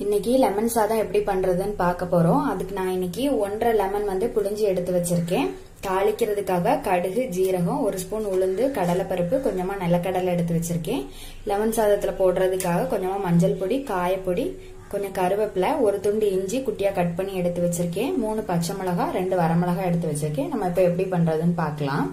இன்னைக்கு லெமன் சாதம் எப்படி பண்றதுன்னு பார்க்க போறோம். அதுக்கு நான் இன்னைக்கு 1.5 லெமன் வந்து புளிஞ்சு எடுத்து வச்சிருக்கேன். தாளிக்கிறதுக்காக கடுகு, ஜீரகம், 1 ஸ்பூன் உளுந்து, கடலைப்பருப்பு, கொஞ்சமா நிலக்கடலை எடுத்து வச்சிருக்கேன். லெமன் சாதத்துல போடுறதுக்காக கொஞ்சமா மஞ்சள் பொடி, காயப்பொடி, கொஞ்சம் கருவேப்பிலை, 1 துண்டு இஞ்சி குட்டியா கட் பண்ணி எடுத்து வச்சிருக்கேன். 3 பச்சை மிளகாய், 2 வரமிளகாய் எடுத்து வச்சிருக்கேன். நம்ம இப்ப எப்படி பண்றதுன்னு பார்க்கலாம்.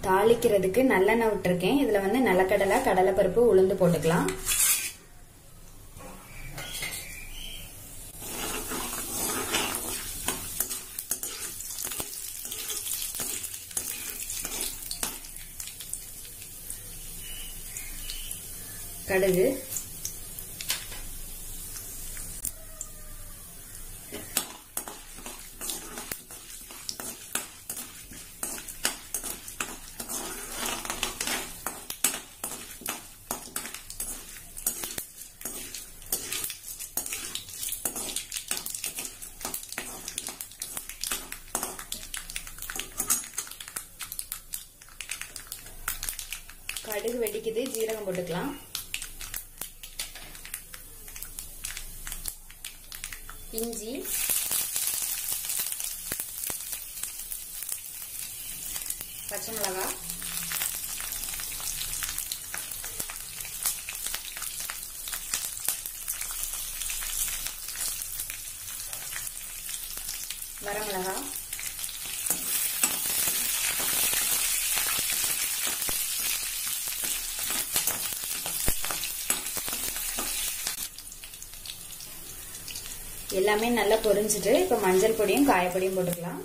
தாளிக்கிறதுக்கு நல்லெண்ணெய் விட்டுருக்கேன். இதுல வந்து நிலக்கடலை, கடலைப்பருப்பு, உளுந்து போட்டுக்கலாம். கடுகு, கடுகு வெடிக்குது, ஜீரகம் போட்டுக்கலாம். இஞ்சி, பச்சை மிளகாய், வரமிளகாய், எல்லாமே நல்லா பொரிஞ்சிட்டு இப்ப மஞ்சள் பொடியும் காயப்பொடியும் போட்டுக்கலாம்.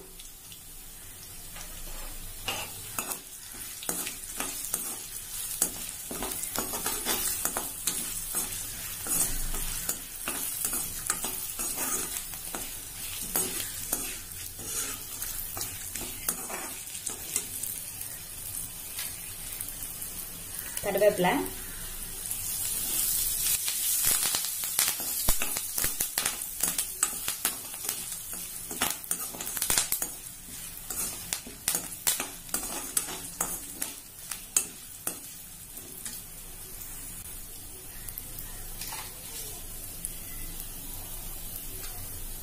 கருவேப்பிலை,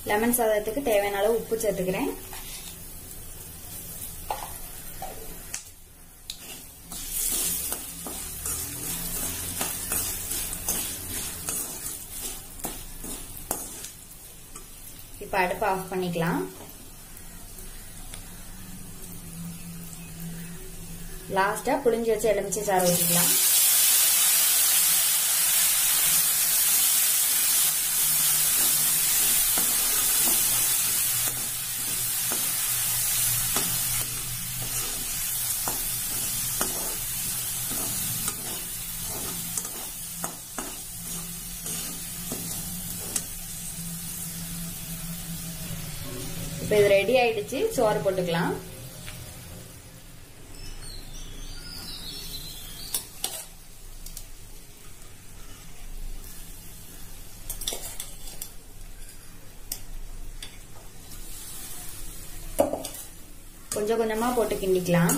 லெமன் சாதத்துக்கு தேவையான அளவு உப்பு சேர்த்துக்கிறேன். இப்ப அடுப்பு ஆஃப் பண்ணிக்கலாம். லாஸ்டா புளிஞ்சு வச்சு எலுமிச்சை சாறு ஊற்றிக்கலாம். இப்ப இது ரெடி ஆயிடுச்சு. சோறு போட்டுக்கலாம். கொஞ்சம் கொஞ்சமா போட்டு கிண்டிக்கலாம்.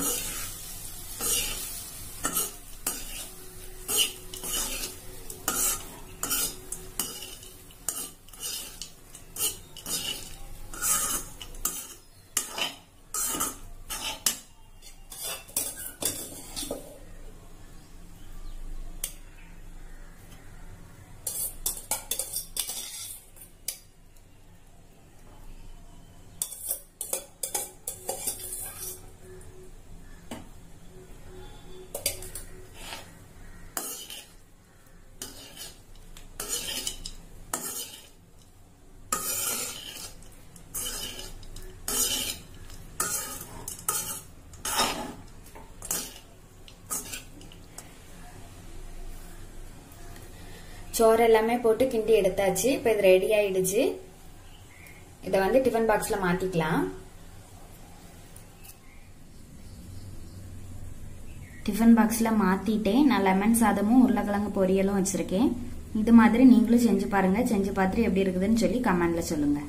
சோறு எல்லாமே போட்டு கிண்டி எடுத்தாச்சு. இப்ப இது ரெடி ஆயிடுச்சு. இத வந்து டிஃபன் பாக்ஸ்ல மாத்திக்கலாம். டிஃபன் பாக்ஸ்ல மாத்திட்டேன். நான் லெமன் சாதமும் உருளைக்கிழங்கு பொரியலும் வச்சிருக்கேன். இது மாதிரி நீங்களும் செஞ்சு பாருங்க. செஞ்சு பார்த்துட்டு எப்படி இருக்குதுன்னு சொல்லி கமெண்ட்ல சொல்லுங்க.